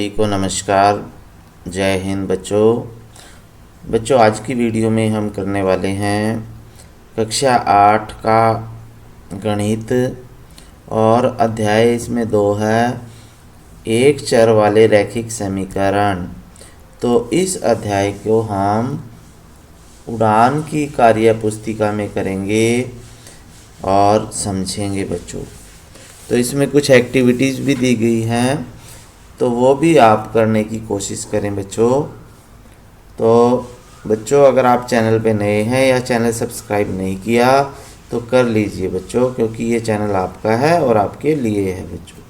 सभी को नमस्कार। जय हिंद बच्चों आज की वीडियो में हम करने वाले हैं कक्षा 8 का गणित और अध्याय इसमें 2 है, एक चर वाले रैखिक समीकरण। तो इस अध्याय को हम उड़ान की कार्य पुस्तिका में करेंगे और समझेंगे बच्चों। तो इसमें कुछ एक्टिविटीज़ भी दी गई हैं, तो वो भी आप करने की कोशिश करें बच्चों। तो बच्चों अगर आप चैनल पे नए हैं या चैनल सब्सक्राइब नहीं किया तो कर लीजिए बच्चों, क्योंकि ये चैनल आपका है और आपके लिए है बच्चों।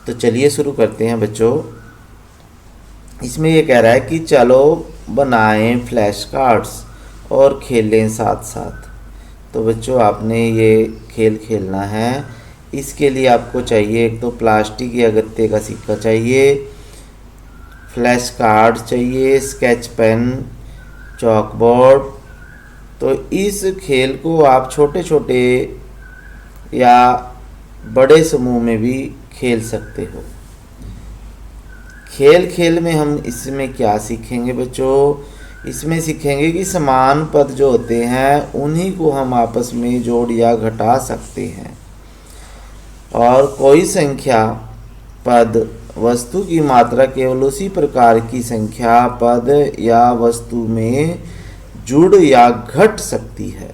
तो चलिए शुरू करते हैं बच्चों। इसमें ये कह रहा है कि चलो बनाएं फ्लैश कार्ड्स और खेलें साथ साथ। तो बच्चों आपने ये खेल खेलना है। इसके लिए आपको चाहिए एक तो प्लास्टिक या गत्ते का सिक्का चाहिए, फ्लैश कार्ड चाहिए, स्केच पेन, चॉक बोर्ड। तो इस खेल को आप छोटे छोटे या बड़े समूह में भी खेल सकते हो। खेल खेल में हम इसमें क्या सीखेंगे बच्चों? इसमें सीखेंगे कि समान पद जो होते हैं उन्हीं को हम आपस में जोड़ या घटा सकते हैं, और कोई संख्या पद वस्तु की मात्रा केवल उसी प्रकार की संख्या पद या वस्तु में जुड़ या घट सकती है।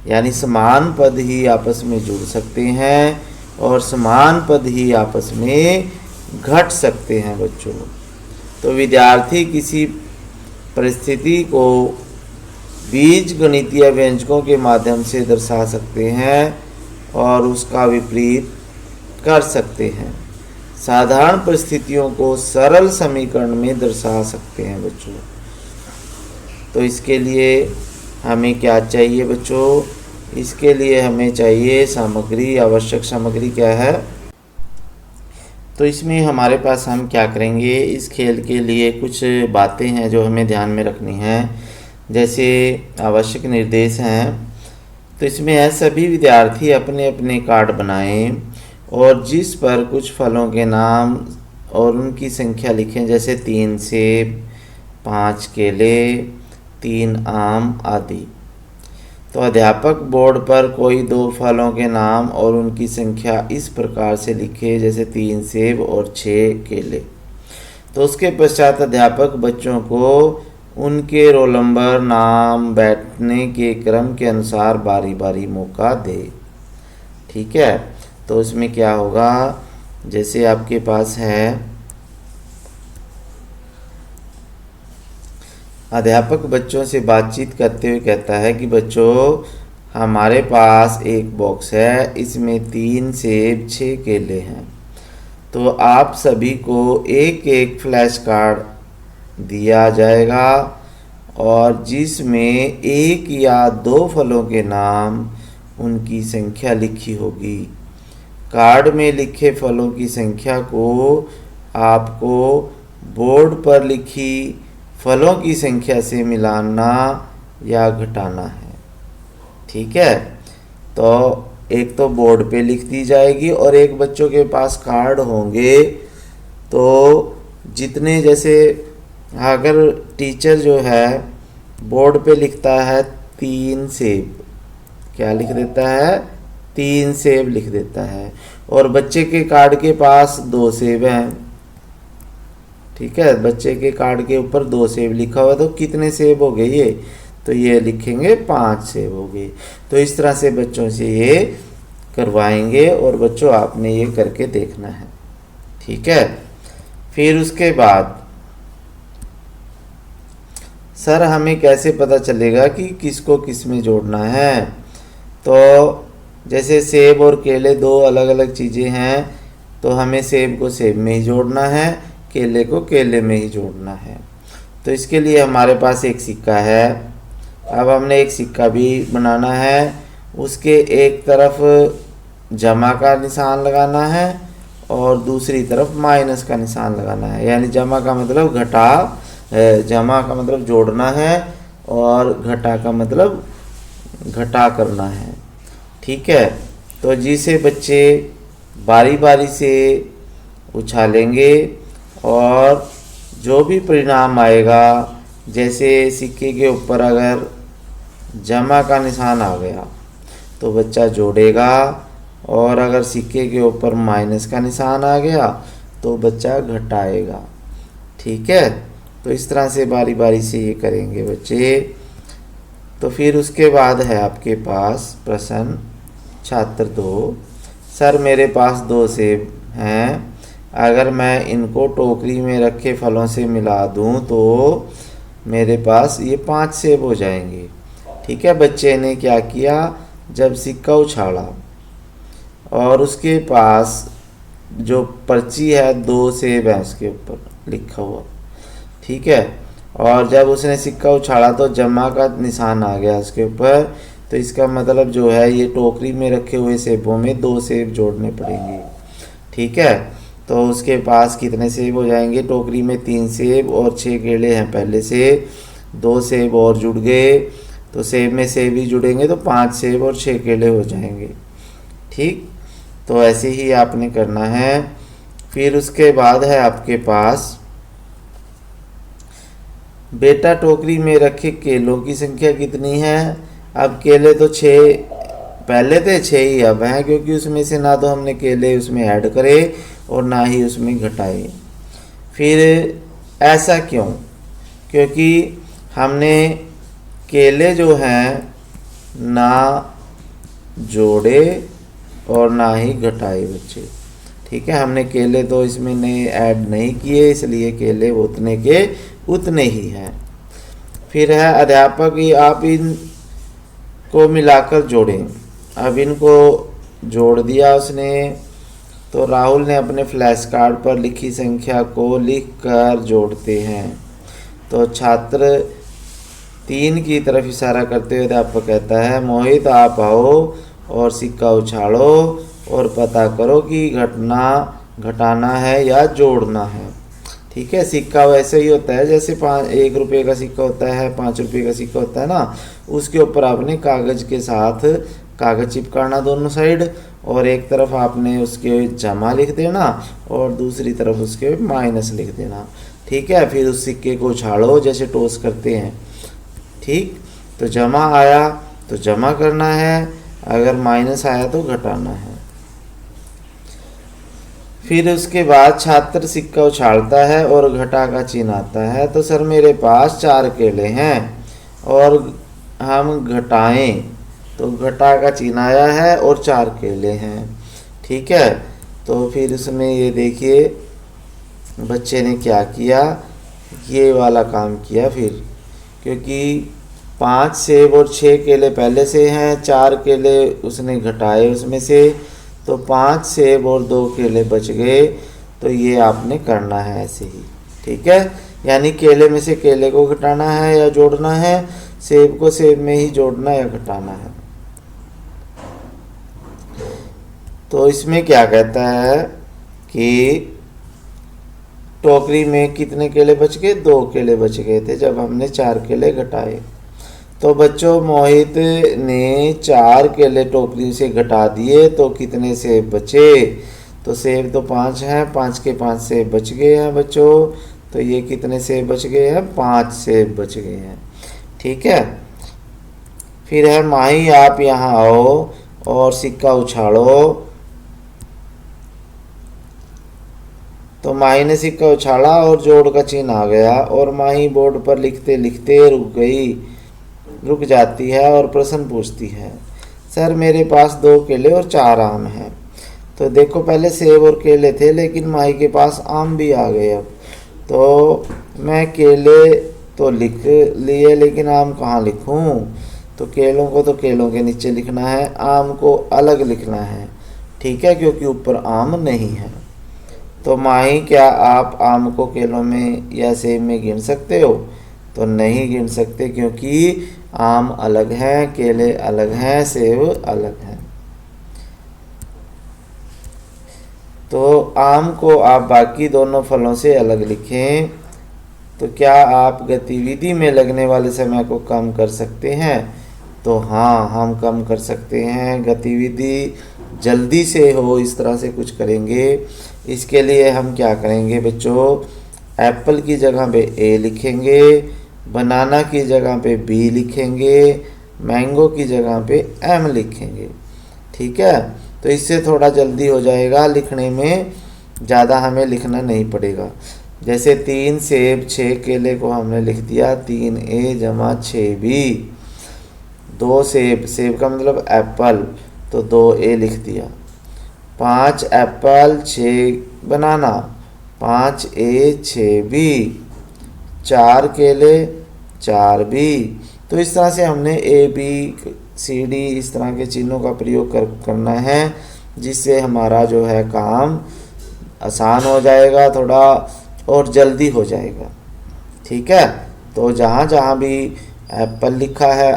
यानी समान पद ही आपस में जुड़ सकते हैं और समान पद ही आपस में घट सकते हैं बच्चों। तो विद्यार्थी किसी परिस्थिति को बीजगणितीय व्यंजकों के माध्यम से दर्शा सकते हैं और उसका विपरीत कर सकते हैं। साधारण परिस्थितियों को सरल समीकरण में दर्शा सकते हैं बच्चों। तो इसके लिए हमें क्या चाहिए बच्चों? इसके लिए हमें चाहिए सामग्री। आवश्यक सामग्री क्या है? तो इसमें हमारे पास हम क्या करेंगे, इस खेल के लिए कुछ बातें हैं जो हमें ध्यान में रखनी हैं। जैसे आवश्यक निर्देश हैं, तो इसमें है सभी विद्यार्थी अपने अपने कार्ड बनाएं और जिस पर कुछ फलों के नाम और उनकी संख्या लिखें, जैसे 3 सेब, 5 केले, 3 आम आदि। तो अध्यापक बोर्ड पर कोई 2 फलों के नाम और उनकी संख्या इस प्रकार से लिखे, जैसे 3 सेब और 6 केले। तो उसके पश्चात अध्यापक बच्चों को उनके रोल नंबर, नाम, बैठने के क्रम के अनुसार बारी बारी मौका दे। ठीक है। तो इसमें क्या होगा, जैसे आपके पास है अध्यापक बच्चों से बातचीत करते हुए कहता है कि बच्चों हमारे पास एक बॉक्स है, इसमें 3 सेब 6 केले हैं। तो आप सभी को एक एक फ्लैश कार्ड दिया जाएगा और जिसमें 1 या 2 फलों के नाम, उनकी संख्या लिखी होगी। कार्ड में लिखे फलों की संख्या को आपको बोर्ड पर लिखी फलों की संख्या से मिलाना या घटाना है। ठीक है। तो एक तो बोर्ड पे लिख दी जाएगी और एक बच्चों के पास कार्ड होंगे। तो जितने, जैसे अगर टीचर जो है बोर्ड पे लिखता है 3 सेब, क्या लिख देता है? 3 सेब लिख देता है, और बच्चे के कार्ड के पास 2 सेब हैं। ठीक है, बच्चे के कार्ड के ऊपर 2 सेब लिखा हुआ, तो कितने सेब हो गए ये? तो ये लिखेंगे 5 सेब हो गए। तो इस तरह से बच्चों से ये करवाएंगे और बच्चों आपने ये करके देखना है। ठीक है। फिर उसके बाद सर हमें कैसे पता चलेगा कि किसको किस में जोड़ना है? तो जैसे सेब और केले 2 अलग अलग चीज़ें हैं, तो हमें सेब को सेब में ही जोड़ना है, केले को केले में ही जोड़ना है। तो इसके लिए हमारे पास एक सिक्का है। अब हमने एक सिक्का भी बनाना है, उसके एक तरफ जमा का निशान लगाना है और दूसरी तरफ माइनस का निशान लगाना है। यानी जमा का मतलब घटा, जमा का मतलब जोड़ना है और घटा का मतलब घटा करना है। ठीक है। तो जिसे बच्चे बारी बारी से उछालेंगे और जो भी परिणाम आएगा, जैसे सिक्के के ऊपर अगर जमा का निशान आ गया तो बच्चा जोड़ेगा, और अगर सिक्के के ऊपर माइनस का निशान आ गया तो बच्चा घटाएगा। ठीक है, तो इस तरह से बारी बारी से ये करेंगे बच्चे। तो फिर उसके बाद है आपके पास प्रश्न छात्र 2। सर मेरे पास 2 सेब हैं, अगर मैं इनको टोकरी में रखे फलों से मिला दूं तो मेरे पास ये 5 सेब हो जाएंगे। ठीक है, बच्चे ने क्या किया, जब सिक्का उछाला और उसके पास जो पर्ची है 2 सेब है उसके ऊपर लिखा हुआ। ठीक है, और जब उसने सिक्का उछाला तो जमा का निशान आ गया उसके ऊपर, तो इसका मतलब जो है ये टोकरी में रखे हुए सेबों में 2 सेब जोड़ने पड़ेंगे। ठीक है, तो उसके पास कितने सेब हो जाएंगे, टोकरी में 3 सेब और 6 केले हैं पहले से, 2 सेब और जुड़ गए, तो सेब में सेब ही जुड़ेंगे तो 5 सेब और 6 केले हो जाएंगे। ठीक, तो ऐसे ही आपने करना है। फिर उसके बाद है आपके पास, बेटा टोकरी में रखे केलों की संख्या कितनी है। अब केले तो 6 पहले थे, 6 ही अब हैं, क्योंकि उसमें से ना तो हमने केले उसमें ऐड करे और ना ही उसमें घटाए। फिर ऐसा क्यों, क्योंकि हमने केले जो हैं ना जोड़े और ना ही घटाए बच्चे। ठीक है, हमने केले तो इसमें नए ऐड नहीं किए, इसलिए केले उतने के उतने ही हैं। फिर है अध्यापक ये आप इन को मिलाकर जोड़ें। अब इनको जोड़ दिया उसने, तो राहुल ने अपने फ्लैश कार्ड पर लिखी संख्या को लिखकर जोड़ते हैं। तो छात्र 3 की तरफ इशारा करते हुए अध्यापक कहता है, मोहित आप आओ और सिक्का उछालो और पता करो कि घटाना है या जोड़ना है। ठीक है, सिक्का वैसे ही होता है जैसे 1 रुपये का सिक्का होता है, 5 रुपये का सिक्का होता है ना, उसके ऊपर आपने कागज़ के साथ कागज़ चिपकाना दोनों साइड, और एक तरफ आपने उसके जमा लिख देना और दूसरी तरफ उसके माइनस लिख देना। ठीक है, फिर उस सिक्के को उछालो जैसे टॉस करते हैं। ठीक, तो जमा आया तो जमा करना है, अगर माइनस आया तो घटाना है। फिर उसके बाद छात्र सिक्का उछालता है और घटा का चिन्ह आता है। तो सर मेरे पास 4 केले हैं और हम घटाएं तो घटा का चिन्ह आया है और 4 केले हैं। ठीक है, तो फिर उसमें ये देखिए बच्चे ने क्या किया, ये वाला काम किया फिर, क्योंकि 5 सेब और 6 केले पहले से हैं, 4 केले उसने घटाए उसमें से, तो 5 सेब और 2 केले बच गए। तो ये आपने करना है ऐसे ही। ठीक है, यानी केले में से केले को घटाना है या जोड़ना है, सेब को सेब में ही जोड़ना या घटाना है। तो इसमें क्या कहता है कि टोकरी में कितने केले बच गए, 2 केले बच गए थे जब हमने 4 केले घटाए। तो बच्चों मोहित ने 4 केले टोकरी से घटा दिए तो कितने सेब बचे, तो सेब तो 5 हैं, 5 के 5 सेब बच गए हैं बच्चों। तो ये कितने सेब बच गए हैं, 5 सेब बच गए हैं। ठीक है, फिर है माही आप यहाँ आओ और सिक्का उछालो। तो माही ने सिक्का उछाला और जोड़ का चिन्ह आ गया, और माही बोर्ड पर लिखते लिखते रुक जाती है और प्रश्न पूछती है, सर मेरे पास 2 केले और 4 आम हैं। तो देखो पहले सेब और केले थे, लेकिन माही के पास आम भी आ गए। अब तो मैं केले तो लिख लिए, लेकिन आम कहाँ लिखूं, तो केलों को तो केलों के नीचे लिखना है, आम को अलग लिखना है। ठीक है, क्योंकि ऊपर आम नहीं है। तो माही क्या आप आम को केलों में या सेब में गिन सकते हो, तो नहीं गिन सकते, क्योंकि आम अलग हैं, केले अलग हैं, सेब अलग हैं। तो आम को आप बाकी दोनों फलों से अलग लिखें। तो क्या आप गतिविधि में लगने वाले समय को कम कर सकते हैं, तो हाँ हम कम कर सकते हैं। गतिविधि जल्दी से हो इस तरह से कुछ करेंगे। इसके लिए हम क्या करेंगे बच्चों, एप्पल की जगह पे ए लिखेंगे, बनाना की जगह पे बी लिखेंगे, मैंगो की जगह पे एम लिखेंगे। ठीक है, तो इससे थोड़ा जल्दी हो जाएगा लिखने में, ज़्यादा हमें लिखना नहीं पड़ेगा। जैसे 3 सेब 6 केले को हमने लिख दिया 3A जमा 6B। 2 सेब, सेब का मतलब एप्पल, तो 2A लिख दिया। 5 एप्पल 6 बनाना, 5A 6B। 4 केले 4B। तो इस तरह से हमने ABCD इस तरह के चिन्हों का प्रयोग करना है, जिससे हमारा जो है काम आसान हो जाएगा थोड़ा और जल्दी हो जाएगा। ठीक है, तो जहाँ जहाँ भी एप्पल लिखा है,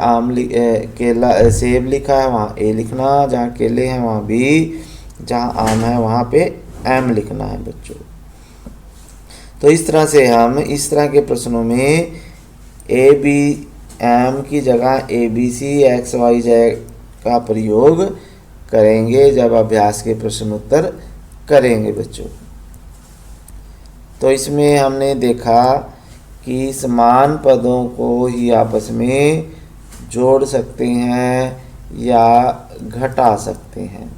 केला सेब लिखा है वहाँ ए लिखना, जहाँ केले हैं वहाँ बी, जहाँ आम है वहाँ पे एम लिखना है बच्चों। तो इस तरह से हम इस तरह के प्रश्नों में ए बी एम की जगह ABC XYZ का प्रयोग करेंगे जब अभ्यास के प्रश्न उत्तर करेंगे बच्चों। तो इसमें हमने देखा कि समान पदों को ही आपस में जोड़ सकते हैं या घटा सकते हैं।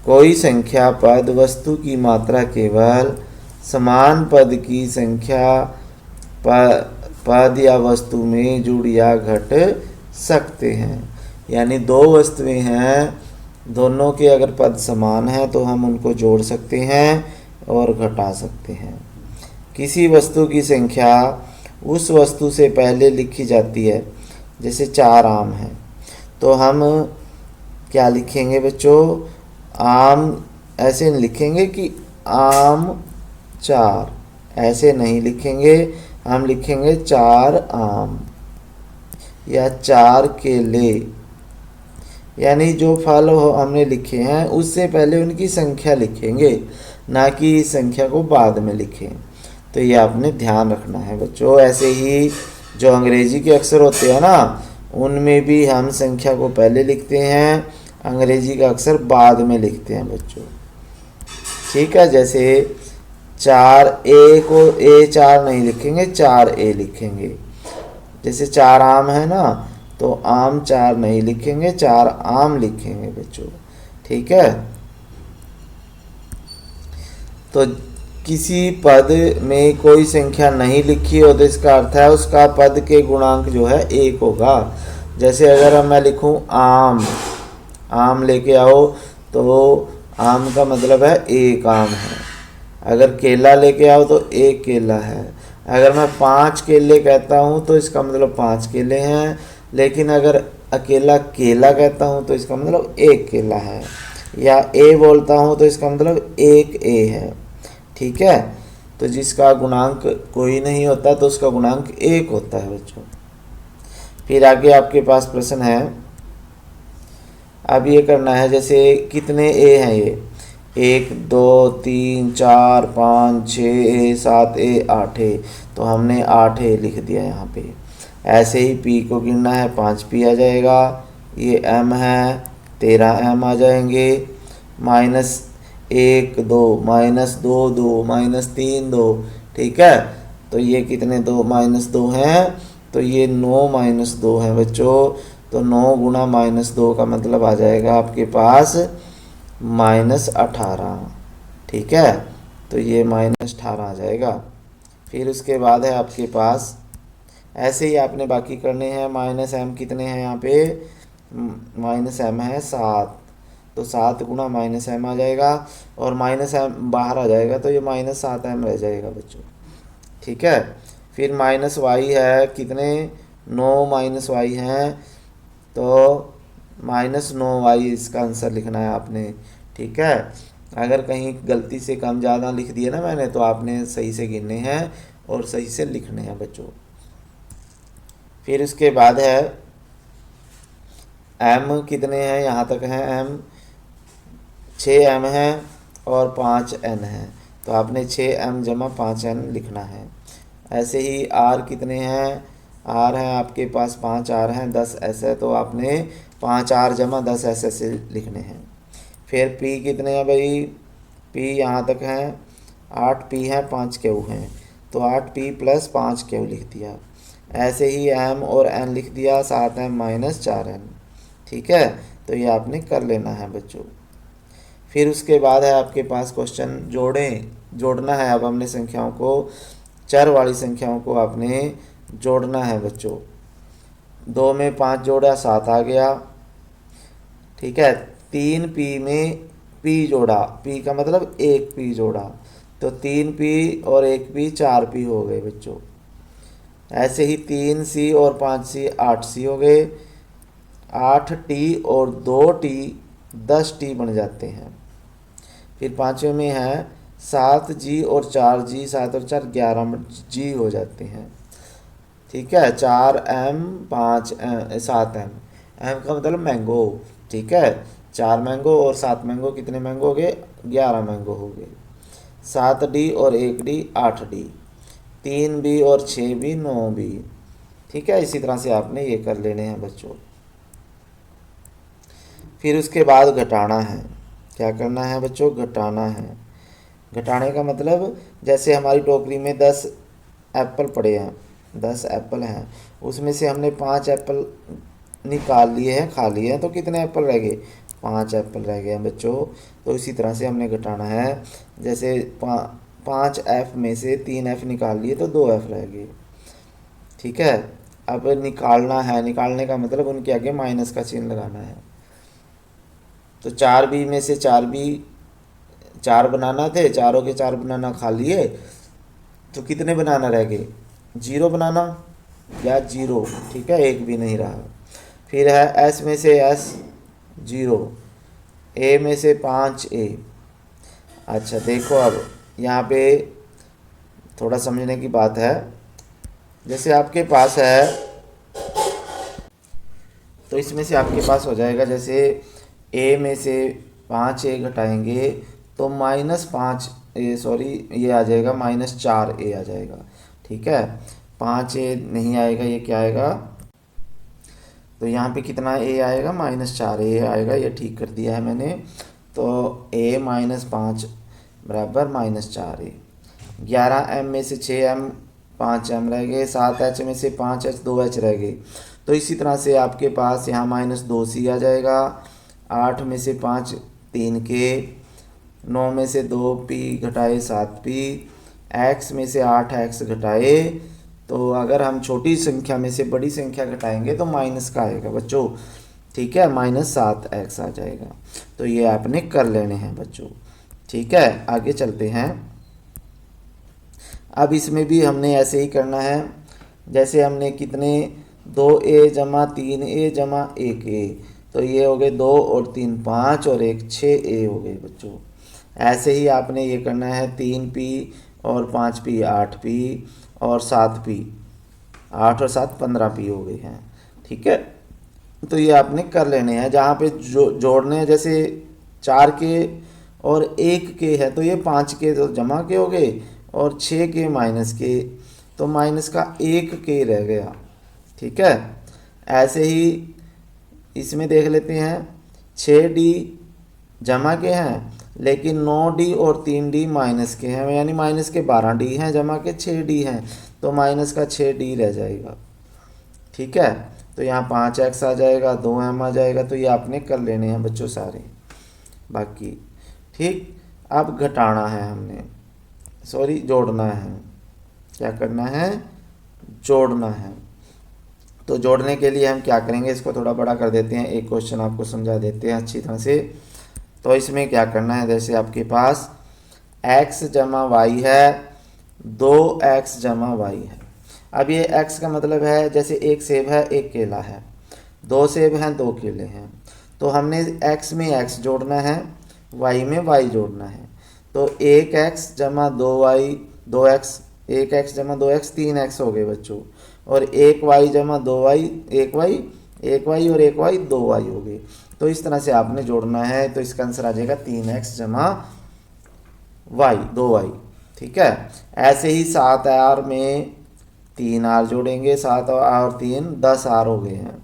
कोई संख्या पद वस्तु की मात्रा केवल समान पद की संख्या पद या वस्तु में जुड़ या घट सकते हैं। यानी दो वस्तुएं हैं, दोनों के अगर पद समान हैं तो हम उनको जोड़ सकते हैं और घटा सकते हैं। किसी वस्तु की संख्या उस वस्तु से पहले लिखी जाती है, जैसे 4 आम हैं, तो हम क्या लिखेंगे बच्चों, आम ऐसे नहीं लिखेंगे कि आम 4, ऐसे नहीं लिखेंगे, हम लिखेंगे 4 आम या 4 केले। यानी जो फल हमने लिखे हैं उससे पहले उनकी संख्या लिखेंगे, ना कि संख्या को बाद में लिखें। तो ये आपने ध्यान रखना है बच्चों। ऐसे ही जो अंग्रेजी के अक्षर होते हैं ना, उनमें भी हम संख्या को पहले लिखते हैं, अंग्रेजी का अक्षर बाद में लिखते हैं बच्चों। ठीक है, जैसे 4A को A4 नहीं लिखेंगे, 4A लिखेंगे। जैसे 4 आम है ना, तो आम 4 नहीं लिखेंगे, 4 आम लिखेंगे बच्चों। ठीक है, तो किसी पद में कोई संख्या नहीं लिखी हो तो इसका अर्थ है उसका पद के गुणांक जो है 1 होगा। जैसे अगर मैं लिखूं आम, आम लेके आओ, तो आम का मतलब है 1 आम है। अगर केला लेके आओ तो 1 केला है। अगर मैं 5 केले कहता हूँ तो इसका मतलब 5 केले हैं, लेकिन अगर अकेला केला कहता हूँ तो इसका मतलब 1 केला है, या ए बोलता हूँ तो इसका मतलब 1 ए है। ठीक है, तो जिसका गुणांक कोई नहीं होता तो उसका गुणांक 1 होता है बच्चों। फिर आगे आपके पास प्रश्न है, अब ये करना है, जैसे कितने ए हैं ये, 1 2 3 4 5 6 7 8 ए, तो हमने 8 ए लिख दिया यहाँ पे। ऐसे ही पी को गिनना है, 5 पी आ जाएगा। ये एम है, 13 एम आ जाएंगे। -1 2 -2 2 -3 2। ठीक है, तो ये कितने 2 -2 हैं, तो ये 9 -2 हैं बच्चों। तो 9 गुणा -2 का मतलब आ जाएगा आपके पास -18। ठीक है, तो ये -18 आ जाएगा। फिर उसके बाद है आपके पास, ऐसे ही आपने बाकी करने हैं। -m कितने हैं यहाँ पे, -m है 7, तो 7 गुणा -m आ जाएगा, और -m बाहर आ जाएगा तो ये -7m रह जाएगा बच्चों। ठीक है, फिर -y है कितने, 9 -y हैं, तो -9y इसका आंसर लिखना है आपने। ठीक है, अगर कहीं गलती से कम ज़्यादा लिख दिए ना मैंने, तो आपने सही से गिनने हैं और सही से लिखने हैं बच्चों। फिर उसके बाद है m कितने हैं, यहाँ तक हैं m, 6m है और 5n है, तो आपने 6m जमा 5n लिखना है। ऐसे ही r कितने हैं, r हैं आपके पास 5 r हैं, 10 s है, तो आपने 5 r जमा 10 s ऐसे लिखने हैं। फिर p कितने हैं भाई, पी यहाँ तक हैं, 8 पी हैं, 5 क्यू हैं, तो 8 पी प्लस 5 क्यू लिख दिया। ऐसे ही एम और एन लिख दिया, 7 एम माइनस 4 एन। ठीक है, तो ये आपने कर लेना है बच्चों। फिर उसके बाद है आपके पास क्वेश्चन जोड़ना है। अब हमने संख्याओं को, चर वाली संख्याओं को आपने जोड़ना है बच्चों। 2 में 5 जोड़ा, 7 आ गया। ठीक है, 3 पी में पी जोड़ा, पी का मतलब 1 पी जोड़ा, तो 3 पी और 1 पी 4 पी हो गए बच्चों। ऐसे ही 3 सी और 5 सी 8 सी हो गए। 8 टी और 2 टी 10 टी बन जाते हैं। फिर पाँचवें में है 7 जी और 4 जी, 7 और 4 11 जी हो जाते हैं। ठीक है, 4 एम 5 7 एम, एम का मतलब मैंगो। ठीक है, 4 मैंगो और 7 मैंगो, कितने मैंगो हो गए? 11 मैंगो हो गए। 7 डी और 1 डी 8 डी, 3 बी और 6 बी 9 बी। ठीक है, इसी तरह से आपने ये कर लेने हैं बच्चों। फिर उसके बाद घटाना है। क्या करना है बच्चों? घटाना है। घटाने का मतलब, जैसे हमारी टोकरी में 10 एप्पल पड़े हैं, 10 एप्पल हैं, उसमें से हमने 5 एप्पल निकाल लिए हैं, खा लिए हैं, तो कितने एप्पल रह गए? 5 एप्पल रह गए हैं बच्चों। तो इसी तरह से हमने घटाना है। जैसे 5 एफ में से 3 एफ निकाल लिए तो 2 एफ रह गए। ठीक है, अब निकालना है, निकालने का मतलब उनके आगे माइनस का चिन्ह लगाना है। तो 4 बी में से 4 बी, 4 बनाना थे, चारों के 4 बनाना खा लिए, तो कितने बनाना रह गए? 0 बनाना या 0। ठीक है, एक भी नहीं रहा। फिर है एस में से एस 0, ए में से 5 ए। अच्छा देखो, अब यहाँ पे थोड़ा समझने की बात है। जैसे आपके पास है, तो इसमें से आपके पास हो जाएगा, जैसे ए में से 5 ए घटाएंगे तो -5 ए, सॉरी ये आ जाएगा -4 ए आ जाएगा। ठीक है, 5 ए नहीं आएगा, ये क्या आएगा? तो यहाँ पे कितना ए आएगा? -4 ए आएगा। ये ठीक कर दिया है मैंने। तो ए -5 बराबर -4 ए। 11 एम में से 6 एम 5 एम रह गए। 7 एच में से 5 एच 2 एच रह गए। तो इसी तरह से आपके पास यहाँ -2 सी आ जाएगा। 8 में से 5 3 के, 9 में से 2 पी घटाए 7 पी, एक्स में से 8 एक्स घटाए, तो अगर हम छोटी संख्या में से बड़ी संख्या घटाएंगे तो माइनस का आएगा बच्चों। ठीक है, -7 एक्स आ जाएगा। तो ये आपने कर लेने हैं बच्चों। ठीक है, आगे चलते हैं। अब इसमें भी हमने ऐसे ही करना है। जैसे हमने कितने, 2a जमा 3a जमा 1a, तो ये हो गए 2 और 3 5 और 1 6a हो गए बच्चों। ऐसे ही आपने ये करना है, 3p और 5p 8p और 7p, 8 और 7 15p हो गए हैं। ठीक है, तो ये आपने कर लेने हैं। जहाँ पे जोड़ने हैं, जैसे 4 के और 1 के है, तो ये 5 के तो जमा के हो गए और 6 के माइनस के, तो माइनस का 1 के रह गया। ठीक है, ऐसे ही इसमें देख लेते हैं। 6d जमा के हैं, लेकिन 9d और 3d माइनस के हैं, यानी माइनस के 12d हैं, जमा के 6d हैं, तो माइनस का 6d रह जाएगा। ठीक है, तो यहाँ 5x आ जाएगा, 2m आ जाएगा। तो ये आपने कर लेने हैं बच्चों सारे बाकी। ठीक, अब घटाना है हमने, सॉरी जोड़ना है। क्या करना है? जोड़ना है। तो जोड़ने के लिए हम क्या करेंगे, इसको थोड़ा बड़ा कर देते हैं, एक क्वेश्चन आपको समझा देते हैं अच्छी तरह से। तो इसमें क्या करना है, जैसे आपके पास x जमा वाई है, 2x जमा वाई है। अब ये x का मतलब है, जैसे 1 सेब है 1 केला है, 2 सेब हैं 2 केले हैं, तो हमने x में x जोड़ना है, y में y जोड़ना है। तो 1x जमा 2y 2x, 1x जमा 2x 3x हो गए बच्चों, और 1y जमा 2y 1y, 1y और 1y 2y हो गए। तो इस तरह से आपने जोड़ना है। तो इसका आंसर आ जाएगा 3x जमा y 2y। ठीक है, ऐसे ही 7r में 3r जोड़ेंगे, 7 और 3 10r हो गए हैं।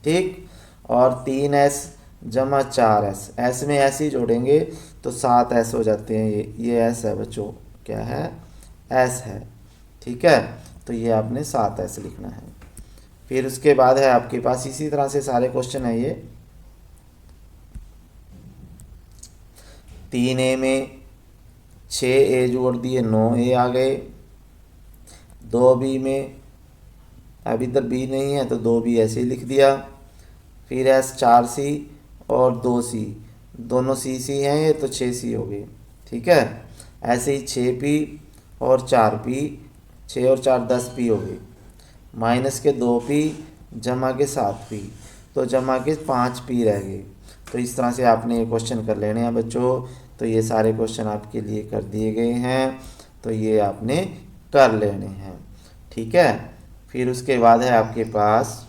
ठीक, और 3s जमा 4s, s में ऐसे ही जोड़ेंगे तो 7 S हो जाते हैं। ये S है बच्चों, क्या है, S है। ठीक है, तो ये आपने 7 S लिखना है। फिर उसके बाद है आपके पास इसी तरह से सारे क्वेश्चन है ये। 3A में 6A जोड़ दिए 9A आ गए। 2B में अब इधर B नहीं है तो 2B ऐसे ही लिख दिया। फिर S 4C और 2C, दोनों C हैं ये, तो 6C हो गए। ठीक है, ऐसे ही 6P और 4P, 6 और 4 10P हो गए। माइनस के 2P जमा के 7P, तो जमा के 5P रह गए। तो इस तरह से आपने ये क्वेश्चन कर लेने हैं बच्चों। तो ये सारे क्वेश्चन आपके लिए कर दिए गए हैं, तो ये आपने कर लेने हैं। ठीक है, फिर उसके बाद है आपके पास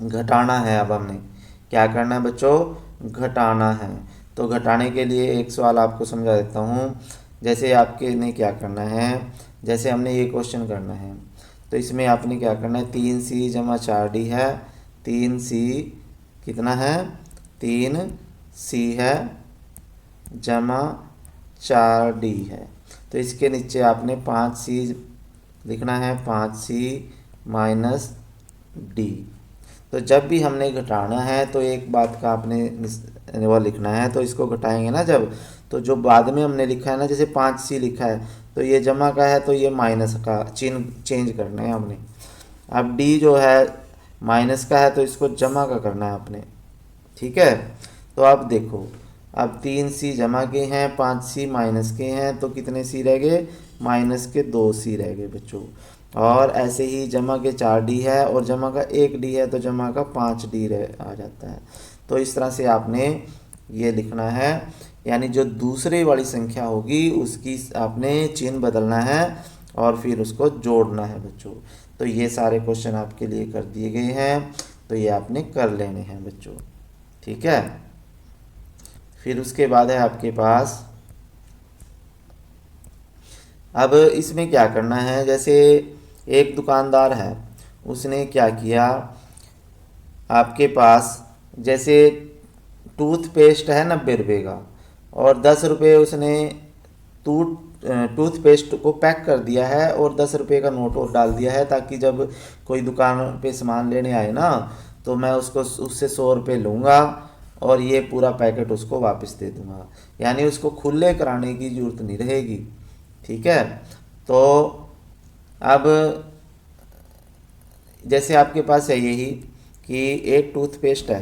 घटाना है। अब हमने क्या करना है बच्चों, घटाना है। तो घटाने के लिए एक सवाल आपको समझा देता हूँ। जैसे आपके ने क्या करना है, जैसे हमने ये क्वेश्चन करना है, तो इसमें आपने क्या करना है, 3C जमा 4D है। 3C कितना है, 3C है जमा 4D है। तो इसके नीचे आपने 5C लिखना है, 5C माइनस D। तो जब भी हमने घटाना है तो एक बात का आपने वो लिखना है। तो इसको घटाएंगे ना जब, तो जो बाद में हमने लिखा है ना, जैसे 5C लिखा है तो ये जमा का है, तो ये माइनस का चिन्ह चेंज करना है हमने। अब D जो है माइनस का है, तो इसको जमा का करना है आपने। ठीक है, तो अब देखो, अब 3C जमा के हैं, 5C माइनस के हैं, तो कितने C रह गए, माइनस के 2C रह गए बच्चों। और ऐसे ही जमा के 4D है और जमा का 1D है, तो जमा का 5D आ जाता है। तो इस तरह से आपने ये लिखना है, यानी जो दूसरे वाली संख्या होगी उसकी आपने चिन्ह बदलना है और फिर उसको जोड़ना है बच्चों। तो ये सारे क्वेश्चन आपके लिए कर दिए गए हैं, तो ये आपने कर लेने हैं बच्चों। ठीक है, फिर उसके बाद है आपके पास, अब इसमें क्या करना है, जैसे एक दुकानदार है, उसने क्या किया, आपके पास जैसे टूथपेस्ट है 90 रुपये का, और 10 रुपये उसने टूथपेस्ट को पैक कर दिया है और 10 रुपये का नोट और डाल दिया है, ताकि जब कोई दुकान पे सामान लेने आए ना, तो मैं उसको उससे 100 रुपये लूँगा और ये पूरा पैकेट उसको वापस दे दूँगा। यानी उसको खुले कराने की ज़रूरत नहीं रहेगी। ठीक है, तो अब जैसे आपके पास है यही कि एक टूथपेस्ट है,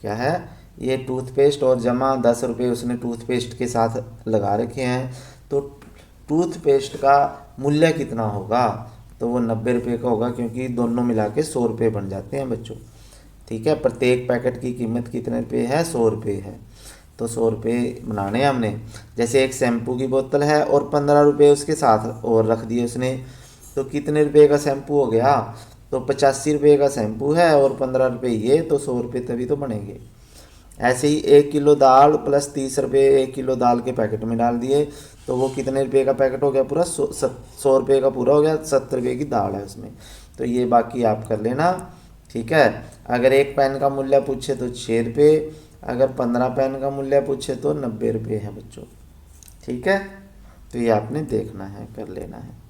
क्या है, ये टूथपेस्ट और जमा 10 रुपये उसने टूथपेस्ट के साथ लगा रखे हैं। तो टूथपेस्ट का मूल्य कितना होगा, तो वो 90 रुपये का होगा, क्योंकि दोनों मिला के 100 रुपये बन जाते हैं बच्चों। ठीक है, प्रत्येक पैकेट की कीमत कितने रुपये है, 100 रुपये है। तो 100 रुपये बनाने हैं हमने। जैसे एक शैम्पू की बोतल है और 15 रुपये उसके साथ और रख दिए उसने, तो कितने रुपये का शैम्पू हो गया, तो 85 रुपये का शैम्पू है और 15 रुपये ये, तो 100 रुपये तभी तो बनेंगे। ऐसे ही 1 किलो दाल प्लस 30 रुपये 1 किलो दाल के पैकेट में डाल दिए, तो वो कितने रुपये का पैकेट हो गया, पूरा 100 रुपये का पूरा हो गया। 70 रुपये की दाल है उसमें। तो ये बाकी आप कर लेना। ठीक है, अगर एक पेन का मूल्य पूछे तो 6 रुपये, अगर 15 पेन का मूल्य पूछे तो 90 रुपये है बच्चों। ठीक है, तो ये आपने देखना है, कर लेना है।